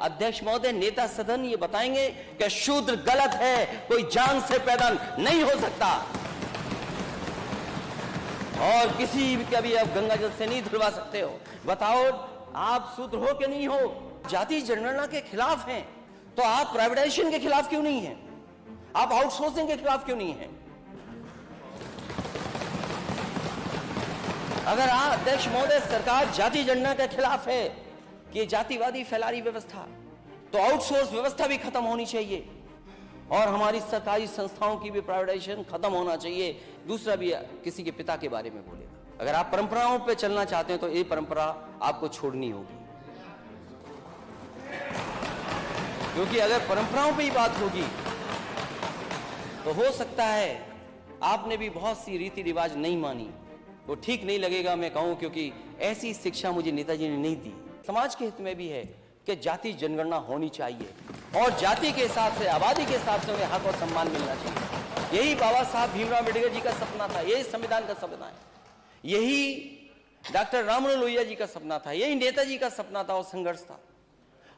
अध्यक्ष महोदय, नेता सदन ये बताएंगे कि शूद्र गलत है, कोई जान से पैदा नहीं हो सकता और किसी का भी आप गंगा जल से नहीं धुलवा सकते हो। बताओ आप शूद्र हो कि नहीं हो? जाति जनगणना के खिलाफ हैं तो आप प्राइवेटाइजेशन के खिलाफ क्यों नहीं हैं? आप आउटसोर्सिंग के खिलाफ क्यों नहीं हैं? अगर आप अध्यक्ष महोदय सरकार जाति जनगणना के खिलाफ है कि जातिवादी फैला रही व्यवस्था, तो आउटसोर्स व्यवस्था भी खत्म होनी चाहिए और हमारी सरकारी संस्थाओं की भी प्राइवेटाइजेशन खत्म होना चाहिए। दूसरा भी किसी के पिता के बारे में बोलेगा। अगर आप परंपराओं पे चलना चाहते हैं तो ये परंपरा आपको छोड़नी होगी, क्योंकि अगर परंपराओं पे ही बात होगी तो हो सकता है आपने भी बहुत सी रीति रिवाज नहीं मानी, वो ठीक नहीं लगेगा मैं कहूं, क्योंकि ऐसी शिक्षा मुझे नेताजी ने नहीं दी। समाज के हित में भी है कि जाति जनगणना होनी चाहिए और जाति के हिसाब से, आबादी के हिसाब से उन्हें हक और सम्मान मिलना चाहिए। यही बाबा साहब भीमराव अम्बेडकर जी का सपना था, यही संविधान का सपना है, यही डॉक्टर राममनोहर लोहिया जी का सपना था, यही नेताजी का सपना था और संघर्ष था,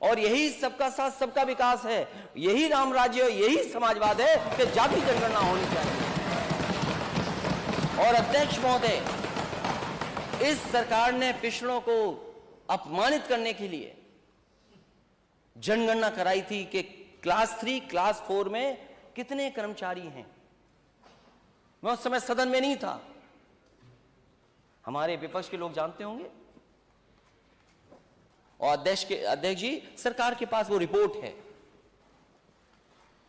और यही सबका साथ सबका विकास है, यही राम राज्य, यही समाजवाद है कि जाति जनगणना होनी चाहिए। और अध्यक्ष महोदय, इस सरकार ने पिछड़ों को अपमानित करने के लिए जनगणना कराई थी कि क्लास 3, क्लास 4 में कितने कर्मचारी हैं। मैं उस समय सदन में नहीं था, हमारे विपक्ष के लोग जानते होंगे। और अध्यक्ष जी, सरकार के पास वो रिपोर्ट है,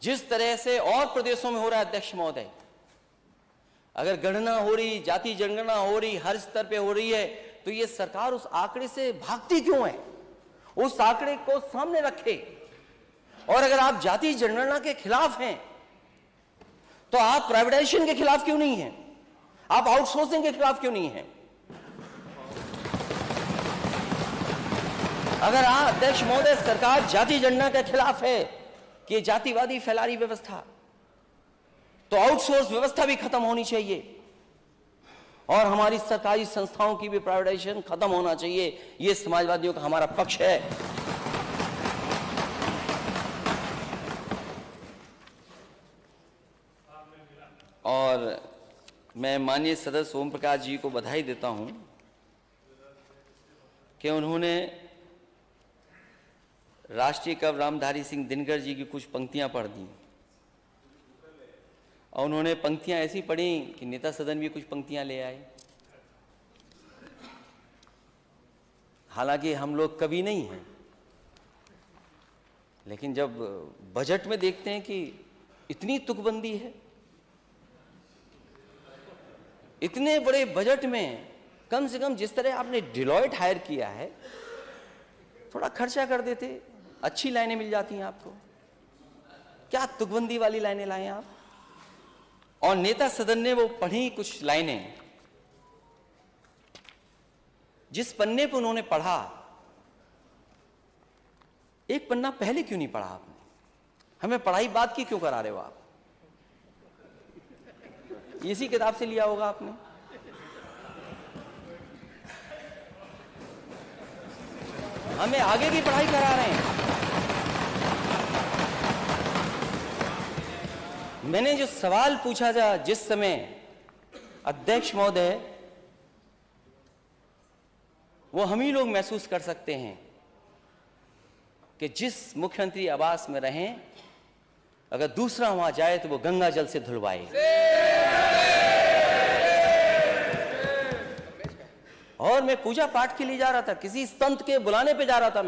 जिस तरह से और प्रदेशों में हो रहा है अध्यक्ष महोदय, अगर गणना हो रही, जाति जनगणना हो रही, हर स्तर पे हो रही है, तो ये सरकार उस आंकड़े से भागती क्यों है? उस आंकड़े को सामने रखे। और अगर आप जाति जनगणना के खिलाफ हैं तो आप प्राइवेटाइजेशन के खिलाफ क्यों नहीं हैं? आप आउटसोर्सिंग के खिलाफ क्यों नहीं हैं? अगर आप अध्यक्ष महोदय सरकार जाति जनगणना के खिलाफ है कि जातिवादी फैला रही व्यवस्था, तो आउटसोर्स व्यवस्था भी खत्म होनी चाहिए और हमारी सरकारी संस्थाओं की भी प्राइवेटाइजेशन खत्म होना चाहिए। यह समाजवादियों का हमारा पक्ष है। और मैं माननीय सदस्य ओम प्रकाश जी को बधाई देता हूं कि उन्होंने राष्ट्रीय कवि रामधारी सिंह दिनकर जी की कुछ पंक्तियां पढ़ दी और उन्होंने पंक्तियां ऐसी पढ़ी कि नेता सदन भी कुछ पंक्तियां ले आए। हालांकि हम लोग कवि नहीं हैं, लेकिन जब बजट में देखते हैं कि इतनी तुकबंदी है, इतने बड़े बजट में कम से कम जिस तरह आपने डिलॉयट हायर किया है, थोड़ा खर्चा कर देते, अच्छी लाइनें मिल जाती हैं आपको। क्या तुकबंदी वाली लाइनें लाए आप? और नेता सदन ने वो पढ़ी कुछ लाइनें, जिस पन्ने पर उन्होंने पढ़ा, एक पन्ना पहले क्यों नहीं पढ़ा आपने? हमें पढ़ाई बात की क्यों करा रहे हो आप? इसी किताब से लिया होगा आपने। हमें आगे की पढ़ाई करा रहे हैं। मैंने जो सवाल पूछा था जिस समय, अध्यक्ष महोदय, वो हम ही लोग महसूस कर सकते हैं कि जिस मुख्यमंत्री आवास में रहें, अगर दूसरा वहां जाए तो वो गंगा जल से धुलवाए। और मैं पूजा पाठ के लिए जा रहा था, किसी संत के बुलाने पे जा रहा था।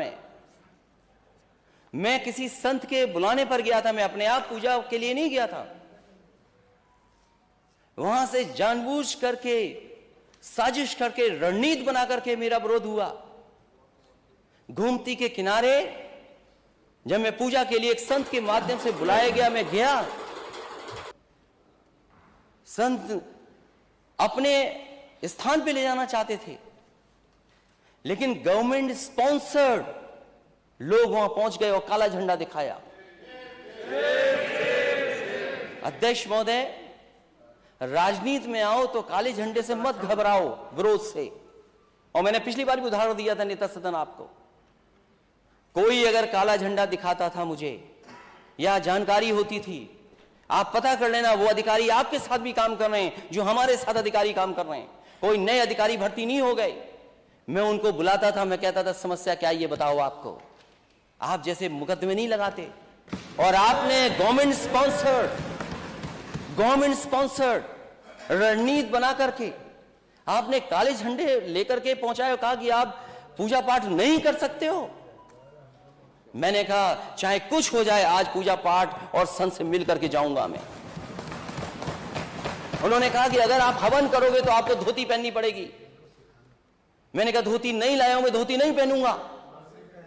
मैं किसी संत के बुलाने पर गया था, मैं अपने आप पूजा के लिए नहीं गया था। वहां से जानबूझ करके, साजिश करके, रणनीति बना करके मेरा विरोध हुआ। गोमती के किनारे जब मैं पूजा के लिए एक संत के माध्यम से बुलाया गया, मैं गया। संत अपने स्थान पे ले जाना चाहते थे, लेकिन गवर्नमेंट स्पॉन्सर्ड लोग वहां पहुंच गए और काला झंडा दिखाया। अध्यक्ष महोदय, राजनीति में आओ तो काले झंडे से मत घबराओ, विरोध से। और मैंने पिछली बार भी उदाहरण दिया था नेता सदन आपको, कोई अगर काला झंडा दिखाता था मुझे या जानकारी होती थी, आप पता कर लेना वो अधिकारी आपके साथ भी काम कर रहे हैं जो हमारे साथ अधिकारी काम कर रहे हैं। कोई नए अधिकारी भर्ती नहीं हो गए। मैं उनको बुलाता था, मैं कहता था समस्या क्या ये बताओ आपको। आप जैसे मुकदमे नहीं लगाते। और आपने गवर्नमेंट स्पॉन्सर्ड रणनीति बना करके आपने काले झंडे लेकर के पहुंचाए, कहा कि आप पूजा पाठ नहीं कर सकते हो। मैंने कहा चाहे कुछ हो जाए, आज पूजा पाठ और संत से मिल करके जाऊंगा मैं। उन्होंने कहा कि अगर आप हवन करोगे तो आपको धोती पहननी पड़ेगी। मैंने कहा धोती नहीं लाया हूं, मैं धोती नहीं पहनूंगा,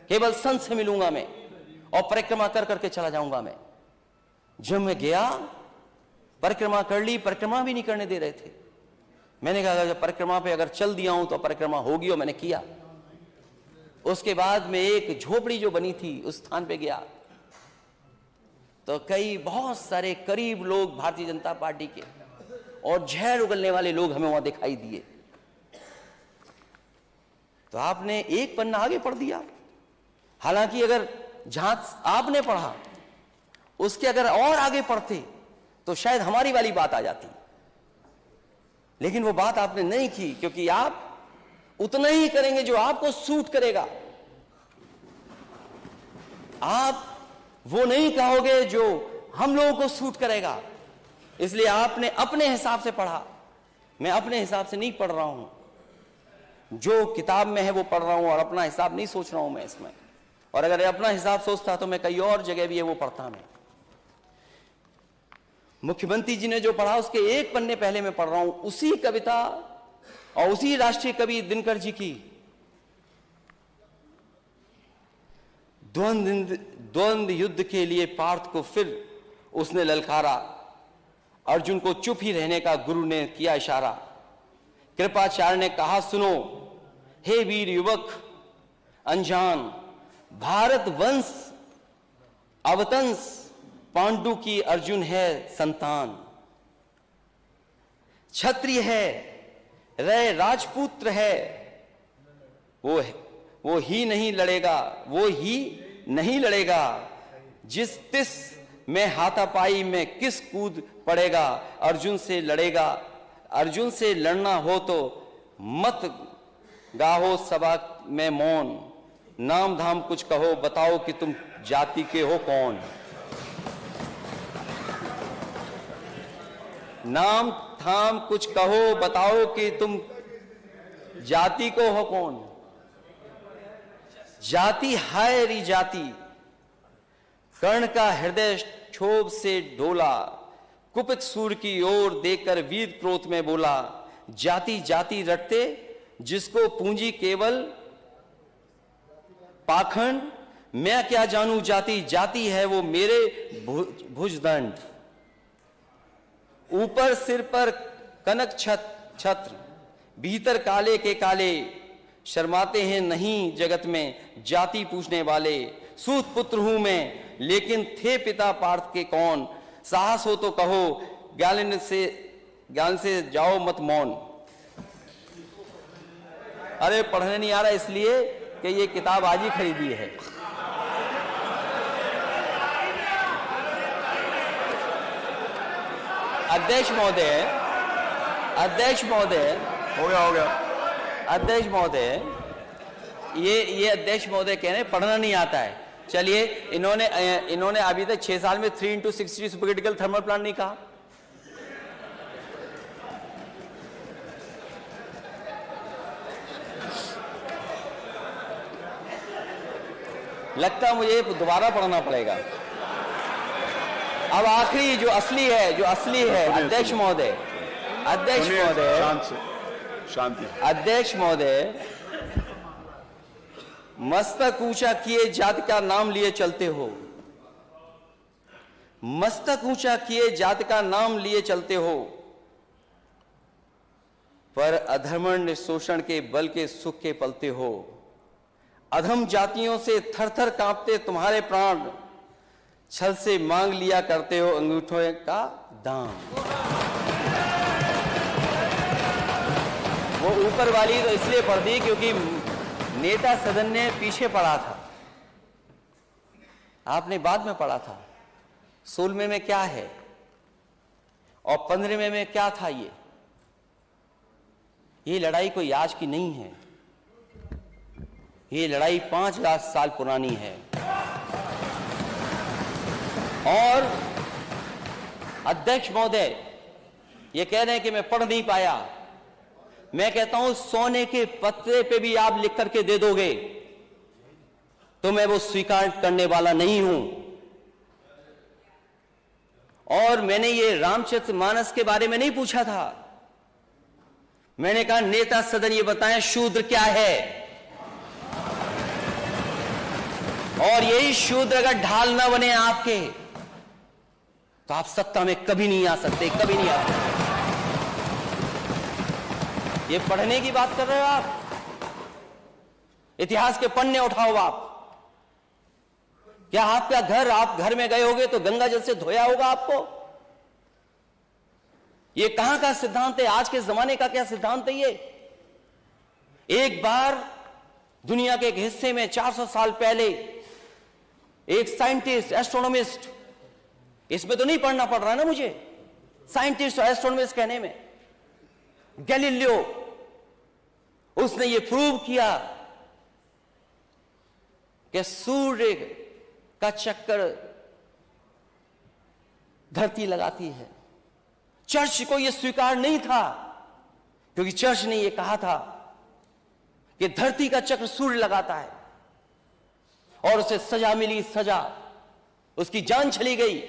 केवल संत से मिलूंगा मैं और परिक्रमा कर करके चला जाऊंगा मैं। जब मैं गया, परिक्रमा कर ली, परिक्रमा भी नहीं करने दे रहे थे। मैंने कहा अगर परिक्रमा पे अगर चल दिया हूं तो परिक्रमा होगी, और मैंने किया। उसके बाद में एक झोपड़ी जो बनी थी उस स्थान पे गया तो बहुत सारे करीब लोग भारतीय जनता पार्टी के और जहर उगलने वाले लोग हमें वहां दिखाई दिए। तो आपने एक पन्ना आगे पढ़ दिया। हालांकि अगर जहां आपने पढ़ा उसके अगर और आगे पढ़ते तो शायद हमारी वाली बात आ जाती, लेकिन वो बात आपने नहीं की, क्योंकि आप उतना ही करेंगे जो आपको सूट करेगा। आप वो नहीं कहोगे जो हम लोगों को सूट करेगा। इसलिए आपने अपने हिसाब से पढ़ा। मैं अपने हिसाब से नहीं पढ़ रहा हूं, जो किताब में है वो पढ़ रहा हूं और अपना हिसाब नहीं सोच रहा हूं मैं इसमें। और अगर अपना हिसाब सोचता तो मैं कई और जगह भी है वो पढ़ता मैं। मुख्यमंत्री जी ने जो पढ़ा उसके एक पन्ने पहले मैं पढ़ रहा हूं, उसी कविता और उसी राष्ट्रीय कवि दिनकर जी की द्वंद्व युद्ध के लिए पार्थ को फिर उसने ललकारा। अर्जुन को चुप ही रहने का गुरु ने किया इशारा। कृपाचार्य ने कहा सुनो हे वीर युवक अनजान, भारत वंश अवतंस पांडु की अर्जुन है संतान। क्षत्रिय है रे राजपुत्र है, वो ही नहीं लड़ेगा, जिस तिस में हाथापाई में किस कूद पड़ेगा। अर्जुन से लड़ना हो तो मत गाहो सभा में मौन, नाम धाम कुछ कहो बताओ कि तुम जाति के हो कौन। नाम धाम कुछ कहो बताओ कि तुम जाति को हो कौन। जाति हाय री जाति, कर्ण का हृदय क्षोभ से डोला, कुपित सूर की ओर देखकर वीर क्रोध में बोला। जाति जाति रटते जिसको पूंजी केवल पाखंड, मैं क्या जानू जाति, जाति है वो मेरे भुजदंड। ऊपर सिर पर कनक छत्र, भीतर काले के काले, शर्माते हैं नहीं जगत में जाति पूछने वाले। सूत पुत्र हूं मैं लेकिन थे पिता पार्थ के कौन, साहस हो तो कहो ज्ञान से जाओ मत मौन। अरे पढ़ने नहीं आ रहा इसलिए कि ये किताब आज ही खरीदी है। अध्यक्ष महोदय हो गया अध्यक्ष महोदय, ये अध्यक्ष महोदय कह रहे हैं पढ़ना नहीं आता है। चलिए, इन्होंने अभी तक 6 साल में 3x60 सुपरक्रिटिकल थर्मल प्लांट नहीं कहा। लगता मुझे दोबारा पढ़ना पड़ेगा। अब आखिरी जो असली है अध्यक्ष महोदय, शांति। अध्यक्ष महोदय, मस्तक ऊंचा किए जाति का नाम लिए चलते हो, मस्तक ऊंचा किए जाति का नाम लिए चलते हो, पर अधर्मण्य शोषण के बल के सुख के पलते हो। अधम जातियों से थर थर कांपते तुम्हारे प्राण, छल से मांग लिया करते हो अंगूठों का दाम। वो ऊपर वाली तो इसलिए पढ़ दी क्योंकि नेता सदन ने पीछे पढ़ा था। आपने बाद में पढ़ा था 16वें में क्या है और 15वें में क्या था। ये लड़ाई कोई आज की नहीं है, ये लड़ाई 5000 साल पुरानी है। और अध्यक्ष महोदय ये कह रहे हैं कि मैं पढ़ नहीं पाया। मैं कहता हूं सोने के पत्रे पे भी आप लिख करके दे दोगे तो मैं वो स्वीकार करने वाला नहीं हूं। और मैंने ये रामचरितमानस के बारे में नहीं पूछा था, मैंने कहा नेता सदन ये बताएं शूद्र क्या है। और यही शूद्र अगर ढाल ना बने आपके तो आप सत्ता में कभी नहीं आ सकते, कभी नहीं आ सकते। ये पढ़ने की बात कर रहे हो आप, इतिहास के पन्ने उठाओ आप। क्या आपका घर, आप घर में गए होगे तो गंगा जल से धोया होगा आपको? ये कहां का सिद्धांत है? आज के जमाने का क्या सिद्धांत है ये? एक बार दुनिया के एक हिस्से में 400 साल पहले एक साइंटिस्ट, एस्ट्रोनॉमिस्ट, इसमें तो नहीं पढ़ना पड़ रहा ना मुझे, साइंटिस्ट और एस्ट्रोनॉमिस्ट कहने में, गैलीलियो, उसने ये प्रूव किया कि सूर्य का चक्कर धरती लगाती है। चर्च को यह स्वीकार नहीं था क्योंकि चर्च ने यह कहा था कि धरती का चक्र सूर्य लगाता है, और उसे सजा मिली, सजा, उसकी जान चली गई।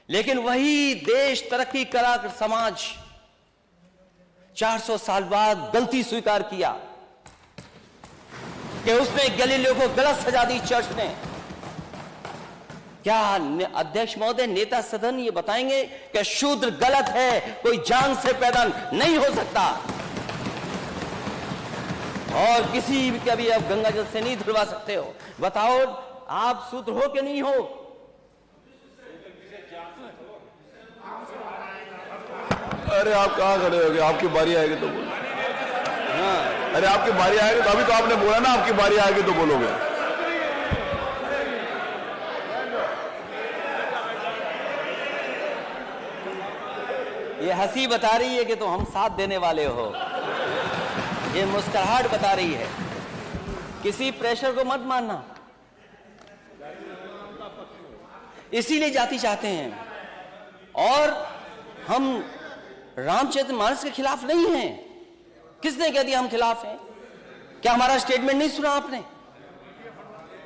लेकिन वही देश, तरक्की करा समाज 400 साल बाद गलती स्वीकार किया कि उसने गैलीलियो को गलत सजा दी चर्च ने। क्या अध्यक्ष महोदय, नेता सदन ये बताएंगे कि शूद्र गलत है, कोई जान से पैदा नहीं हो सकता, और किसी का भी आप गंगा जल से नहीं धुलवा सकते हो? बताओ आप शूद्र हो कि नहीं हो? अरे आप कहाँ खड़े होगे? आपकी बारी आएगी तो बोलो। हाँ, अरे आपकी बारी आएगी तो, अभी तो आपने बोला ना आपकी बारी आएगी तो बोलोगे। ये हंसी बता रही है कि तो हम साथ देने वाले हो, ये मुस्कुराहट बता रही है। किसी प्रेशर को मत मानना, इसीलिए जाति चाहते हैं। और हम रामचरितमानस के खिलाफ नहीं हैं। किसने कह दिया हम खिलाफ हैं? क्या हमारा स्टेटमेंट नहीं सुना आपने?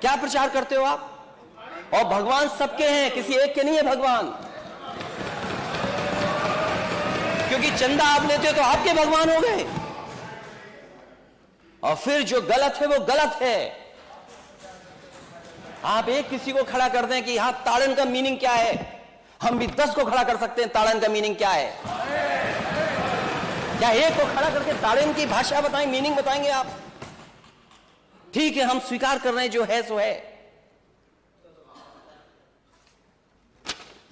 क्या प्रचार करते हो आप? और भगवान सबके हैं, किसी एक के नहीं है भगवान। क्योंकि चंदा आप लेते हो तो आपके भगवान हो गए, और फिर जो गलत है वो गलत है। आप एक किसी को खड़ा कर दें कि यहां ताड़न का मीनिंग क्या है, हम भी 10 को खड़ा कर सकते हैं ताड़न का मीनिंग क्या है। क्या एक को खड़ा करके ताड़न की भाषा बताएं, मीनिंग बताएंगे आप? ठीक है, हम स्वीकार कर रहे हैं जो है सो है।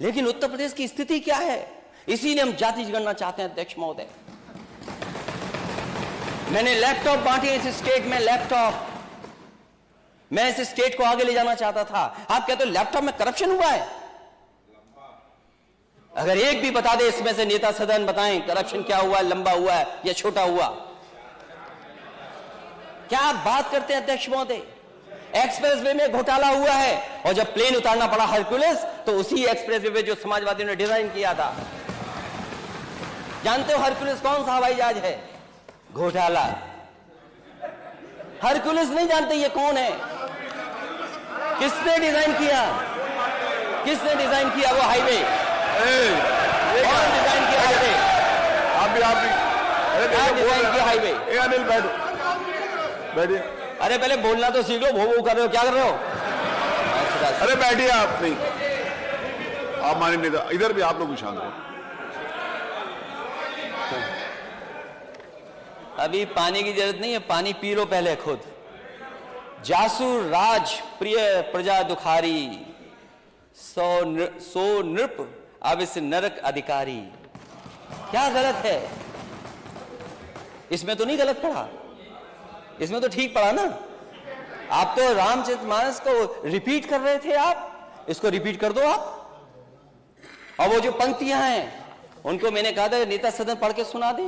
लेकिन उत्तर प्रदेश की स्थिति क्या है? इसीलिए हम जाति जनगणना चाहते हैं अध्यक्ष महोदय। मैंने लैपटॉप बांटे इस स्टेट में, लैपटॉप, मैं इस स्टेट को आगे ले जाना चाहता था। आप कहते हो लैपटॉप में करप्शन हुआ है? अगर एक भी बता दे इसमें से, नेता सदन बताएं करप्शन क्या हुआ है, लंबा हुआ है या छोटा हुआ। क्या आप बात करते हैं अध्यक्ष महोदय? एक्सप्रेसवे में घोटाला हुआ है, और जब प्लेन उतारना पड़ा हरक्यूलिस, तो उसी एक्सप्रेसवे पे जो समाजवादियों ने डिजाइन किया था, जानते हो हरक्यूलिस कौन सा हवाई जहाज है? घोटाला। हरक्यूलिस नहीं जानते ये कौन है? किसने डिजाइन किया? किसने डिजाइन किया वो हाईवे? कौन डिजाइन किया हाईवे? आप भी क्या डिजाइन किया हाईवे? अनिल बैठो, बैठिए। अरे पहले बोलना तो सीखो, भो कर रहे हो, क्या कर रहे हो? अरे बैठिए आप, नहीं आप माने नेता, इधर भी आप लोग शांत रहो। अभी पानी की जरूरत नहीं है, पानी पी लो पहले खुद। जासु राज प्रिय प्रजा दुखारी, सो नृप अब इस नरक अधिकारी। क्या गलत है इसमें? तो नहीं गलत पढ़ा, इसमें तो ठीक पढ़ा ना। आप तो रामचरितमानस को रिपीट कर रहे थे, आप इसको रिपीट कर दो आप। और वो जो पंक्तियां हैं उनको मैंने कहा था नेता सदन पढ़ के सुना दें।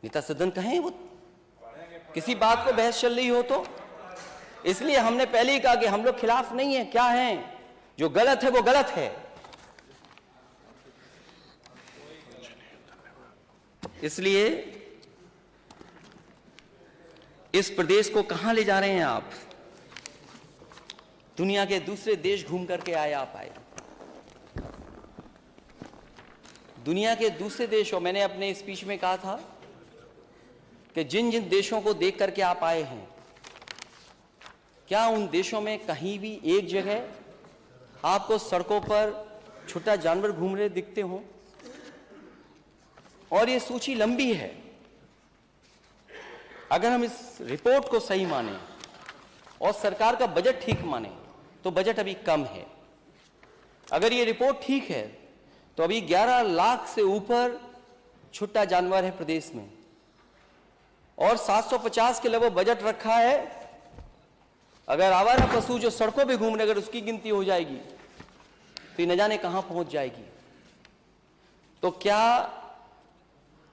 नेता सदन कहें वो किसी बात को बहस चल रही हो तो। इसलिए हमने पहले ही कहा कि हम लोग खिलाफ नहीं है, क्या है जो गलत है वो गलत है। इसलिए इस प्रदेश को कहां ले जा रहे हैं आप? दुनिया के दूसरे देश घूम करके आए आप आए, दुनिया के दूसरे देशों। मैंने अपने स्पीच में कहा था कि जिन जिन देशों को देख करके आप आए हैं, क्या उन देशों में कहीं भी एक जगह आपको सड़कों पर छोटा जानवर घूम रहे दिखते हों? और ये सूची लंबी है। अगर हम इस रिपोर्ट को सही माने और सरकार का बजट ठीक माने तो बजट अभी कम है। अगर ये रिपोर्ट ठीक है तो अभी 11 लाख से ऊपर छुट्टा जानवर है प्रदेश में और 750 के लगभग बजट रखा है। अगर आवारा पशु जो सड़कों पे घूम रहे अगर उसकी गिनती हो जाएगी तो ये न जाने कहां पहुंच जाएगी। तो क्या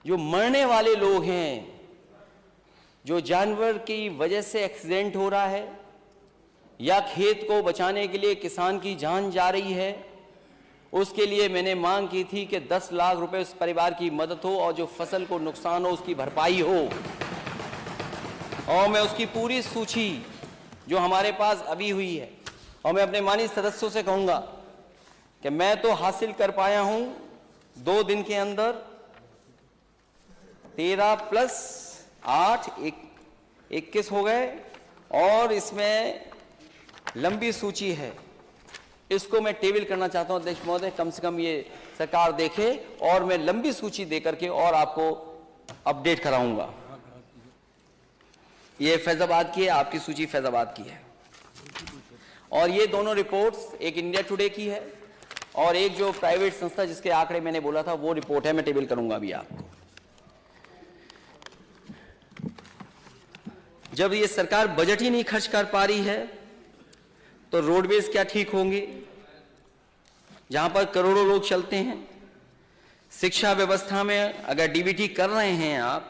जो मरने वाले लोग हैं, जो जानवर की वजह से एक्सीडेंट हो रहा है या खेत को बचाने के लिए किसान की जान जा रही है, उसके लिए मैंने मांग की थी कि 10 लाख रुपए उस परिवार की मदद हो और जो फसल को नुकसान हो उसकी भरपाई हो। और मैं उसकी पूरी सूची जो हमारे पास अभी हुई है, और मैं अपने माननीय सदस्यों से कहूंगा कि मैं तो हासिल कर पाया हूं 2 दिन के अंदर 13 + 8 21 हो गए, और इसमें लंबी सूची है। इसको मैं टेबल करना चाहता हूं अध्यक्ष महोदय, कम से कम ये सरकार देखे और मैं लंबी सूची दे करके और आपको अपडेट कराऊंगा। ये फैजाबाद की है, आपकी सूची फैजाबाद की है। और ये दोनों रिपोर्ट्स, एक इंडिया टुडे की है और एक जो प्राइवेट संस्था जिसके आंकड़े मैंने बोला था वो रिपोर्ट है, मैं टेबल करूंगा अभी आपको। जब ये सरकार बजट ही नहीं खर्च कर पा रही है तो रोडवेज क्या ठीक होंगे जहां पर करोड़ों लोग चलते हैं? शिक्षा व्यवस्था में अगर डीबीटी कर रहे हैं आप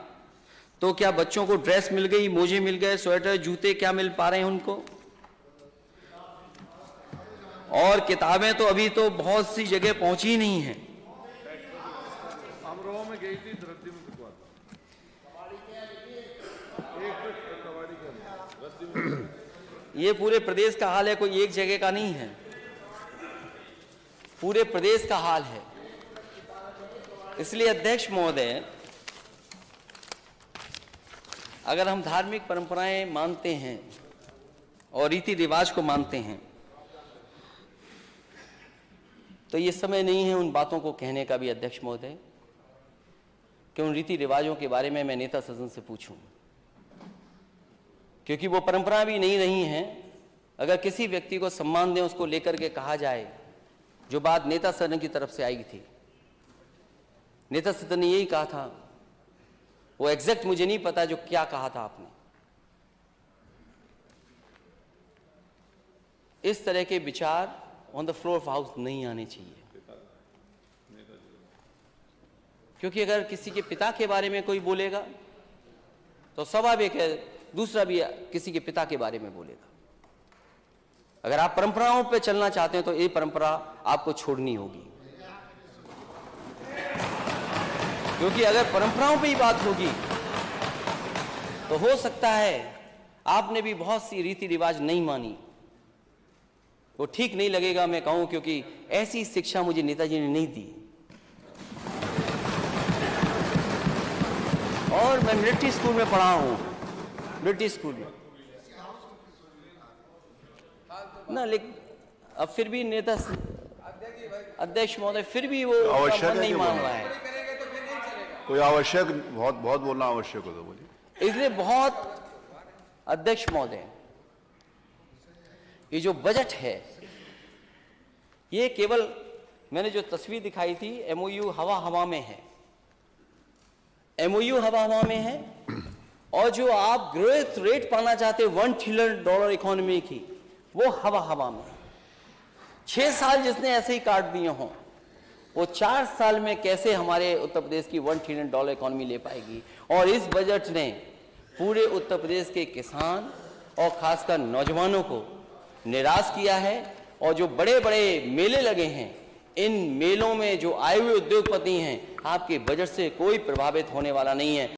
तो क्या बच्चों को ड्रेस मिल गई, मोजे मिल गए, स्वेटर जूते क्या मिल पा रहे हैं उनको? और किताबें तो अभी तो बहुत सी जगह पहुंची ही नहीं है। अमरोहा में गई थी, ये पूरे प्रदेश का हाल है, कोई एक जगह का नहीं है, पूरे प्रदेश का हाल है। इसलिए अध्यक्ष महोदय, अगर हम धार्मिक परंपराएं मानते हैं और रीति रिवाज को मानते हैं तो ये समय नहीं है उन बातों को कहने का भी अध्यक्ष महोदय कि उन रीति रिवाजों के बारे में मैं नेता सदन से पूछूं, क्योंकि वो परंपरा भी नहीं रही हैं। अगर किसी व्यक्ति को सम्मान दें, उसको लेकर के कहा जाए, जो बात नेता सदन की तरफ से आई थी, नेता सदन ने यही कहा था, वो एग्जैक्ट मुझे नहीं पता जो क्या कहा था आपने। इस तरह के विचार on the floor of house नहीं आने चाहिए, क्योंकि अगर किसी के पिता के बारे में कोई बोलेगा तो स्वाभाविक है दूसरा भी किसी के पिता के बारे में बोलेगा। अगर आप परंपराओं पे चलना चाहते हैं तो ये परंपरा आपको छोड़नी होगी, क्योंकि अगर परंपराओं पे ही बात होगी तो हो सकता है आपने भी बहुत सी रीति रिवाज नहीं मानी, वो ठीक नहीं लगेगा मैं कहूं, क्योंकि ऐसी शिक्षा मुझे नेताजी ने नहीं दी। और मैं मिलिट्री स्कूल में पढ़ा हूं, मिलिट्री स्कूल में ना, लेकिन अब फिर भी नेता अध्यक्ष महोदय फिर भी वो आवश्यक नहीं मान रहा है। कोई आवश्यक बहुत बहुत बोलना आवश्यक हो तो बोलिए। इसलिए बहुत अध्यक्ष महोदय, ये जो बजट है ये केवल मैंने जो तस्वीर दिखाई थी एमओयू हवा हवा में है, एमओयू हवा हवा में है, और जो आप ग्रोथ रेट पाना चाहते $1 ट्रिलियन इकोनॉमी की, वो हवा हवा में। 6 साल जिसने ऐसे ही काट दिए हों, वो 4 साल में कैसे हमारे उत्तर प्रदेश की $1 ट्रिलियन इकोनॉमी ले पाएगी। और इस बजट ने पूरे उत्तर प्रदेश के किसान और खासकर नौजवानों को निराश किया है। और जो बड़े बड़े मेले लगे हैं, इन मेलों में जो आए हुए उद्योगपति हैं, आपके बजट से कोई प्रभावित होने वाला नहीं है।